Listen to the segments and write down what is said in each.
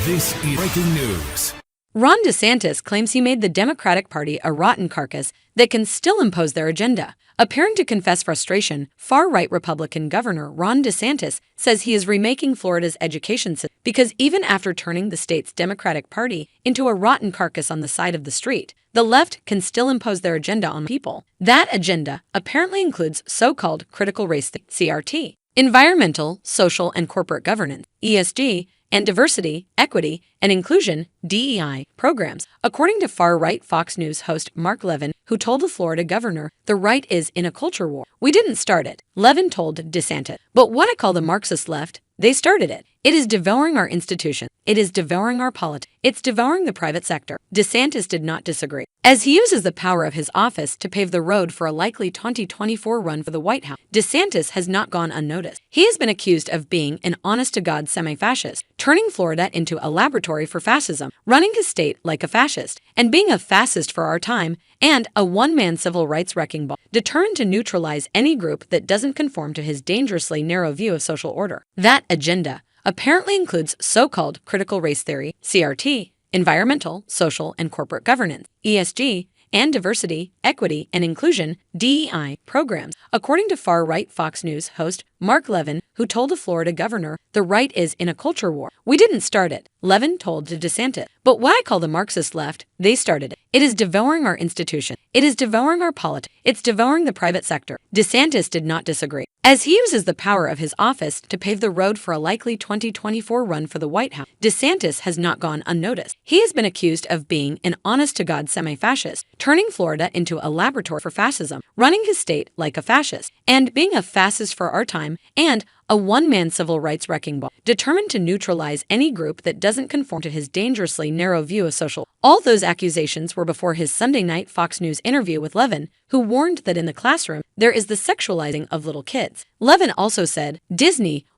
This is breaking news. Ron DeSantis claims he made the Democratic Party a rotten carcass that can still impose their agenda. Appearing to confess frustration, far-right Republican Governor Ron DeSantis says he is remaking Florida's education system because even after turning the state's Democratic Party into a rotten carcass on the side of the street, the left can still impose their agenda on people. That agenda apparently includes so-called critical race CRT, environmental, social, and corporate governance, ESG, and diversity, equity, and inclusion, DEI, programs, according to far-right Fox News host Mark Levin, who told the Florida governor, "The right is in a culture war. We didn't start it," Levin told DeSantis. "But what I call the Marxist left, they started it. It is devouring our institutions. It is devouring our politics. It's devouring the private sector." DeSantis did not disagree, as he uses the power of his office to pave the road for a likely 2024 run for the White House. DeSantis has not gone unnoticed. He has been accused of being an honest-to-God semi-fascist, turning Florida into a laboratory for fascism, running his state like a fascist, and being a fascist for our time, and a one-man civil rights wrecking ball, determined to neutralize any group that doesn't conform to his dangerously narrow view of social order. That agenda apparently includes so-called critical race theory, CRT, environmental, social, and corporate governance, ESG, and diversity, equity, and inclusion, DEI, programs, according to far-right Fox News host Mark Levin, who told the Florida governor, "The right is in a culture war. We didn't start it," Levin told DeSantis. "But what I call the Marxist left, they started it. It is devouring our institutions. It is devouring our politics. It's devouring the private sector." DeSantis did not disagree, as he uses the power of his office to pave the road for a likely 2024 run for the White House. DeSantis has not gone unnoticed. He has been accused of being an honest-to-God semi-fascist, turning Florida into a laboratory for fascism, running his state like a fascist, and being a fascist for our time, and a one-man civil rights wrecking ball, determined to neutralize any group that doesn't conform to his dangerously narrow view of social. All those accusations were before his Sunday night Fox News interview with Levin, who warned that in the classroom, there is the sexualizing of little kids. Levin also said,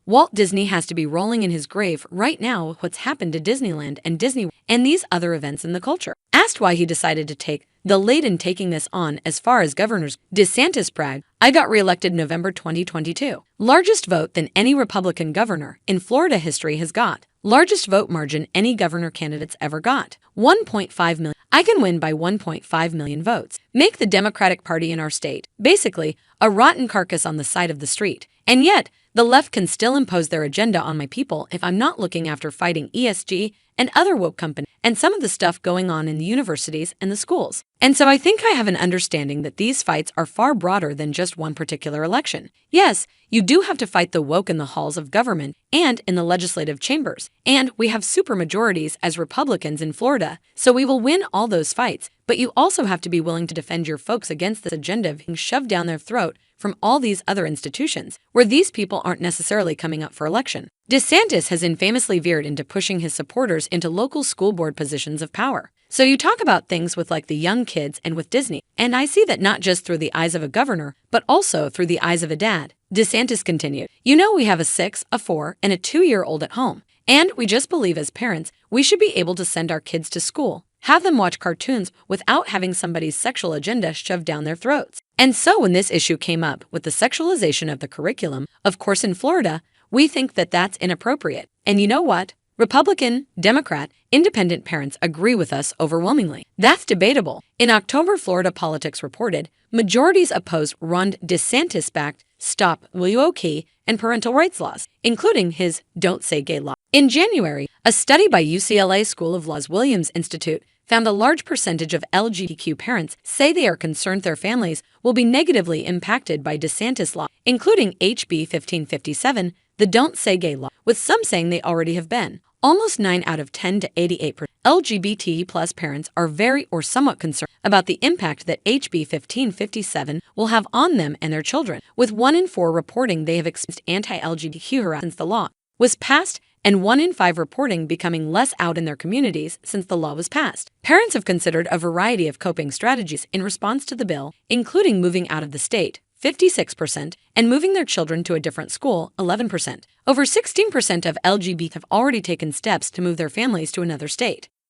Walt Disney has to be rolling in his grave right now with what's happened to Disneyland and Disney and these other events in the culture. Asked why he decided to take the lead in taking this on as far as governors, DeSantis bragged, "I got reelected November 2022. Largest vote than any Republican governor in Florida history has got. Largest vote margin any governor candidate's ever got. 1.5 million. I can win by 1.5 million votes. Make the Democratic Party in our state basically a rotten carcass on the side of the street. And yet, the left can still impose their agenda on my people if I'm not looking after fighting ESG and other woke companies and some of the stuff going on in the universities and the schools. And so I think I have an understanding that these fights are far broader than just one particular election. Yes, you do have to fight the woke in the halls of government and in the legislative chambers. And we have supermajorities as Republicans in Florida, so we will win all those fights. But you also have to be willing to defend your folks against this agenda being shoved down their throat from all these other institutions, where these people aren't necessarily coming up for election." DeSantis has infamously veered into pushing his supporters into local school board positions of power. So you talk about things with like the young kids and with Disney, and I see that not just through the eyes of a governor, but also through the eyes of a dad. DeSantis continued, "You know, we have a 6, a 4, and a 2-year-old at home, and we just believe as parents we should be able to send our kids to school, have them watch cartoons without having somebody's sexual agenda shoved down their throats." And so when this issue came up with the sexualization of the curriculum, of course in Florida, we think that that's inappropriate. And you know what? Republican, Democrat, independent parents agree with us overwhelmingly. That's debatable. In October, Florida Politics reported, majorities oppose Ron DeSantis-backed Stop Will You OK and parental rights laws, including his Don't Say Gay law. In January, a study by UCLA School of Law's Williams Institute found a large percentage of LGBTQ parents say they are concerned their families will be negatively impacted by DeSantis' law, including HB 1557, the Don't Say Gay law, with some saying they already have been. Almost 9 out of 10 to 88% LGBT plus parents are very or somewhat concerned about the impact that HB 1557 will have on them and their children, with 1 in 4 reporting they have experienced anti-LGBTQ harassment since the law was passed, and 1 in 5 reporting becoming less out in their communities since the law was passed. Parents have considered a variety of coping strategies in response to the bill, including moving out of the state, 56%, and moving their children to a different school, 11%. Over 16% of LGBT have already taken steps to move their families to another state.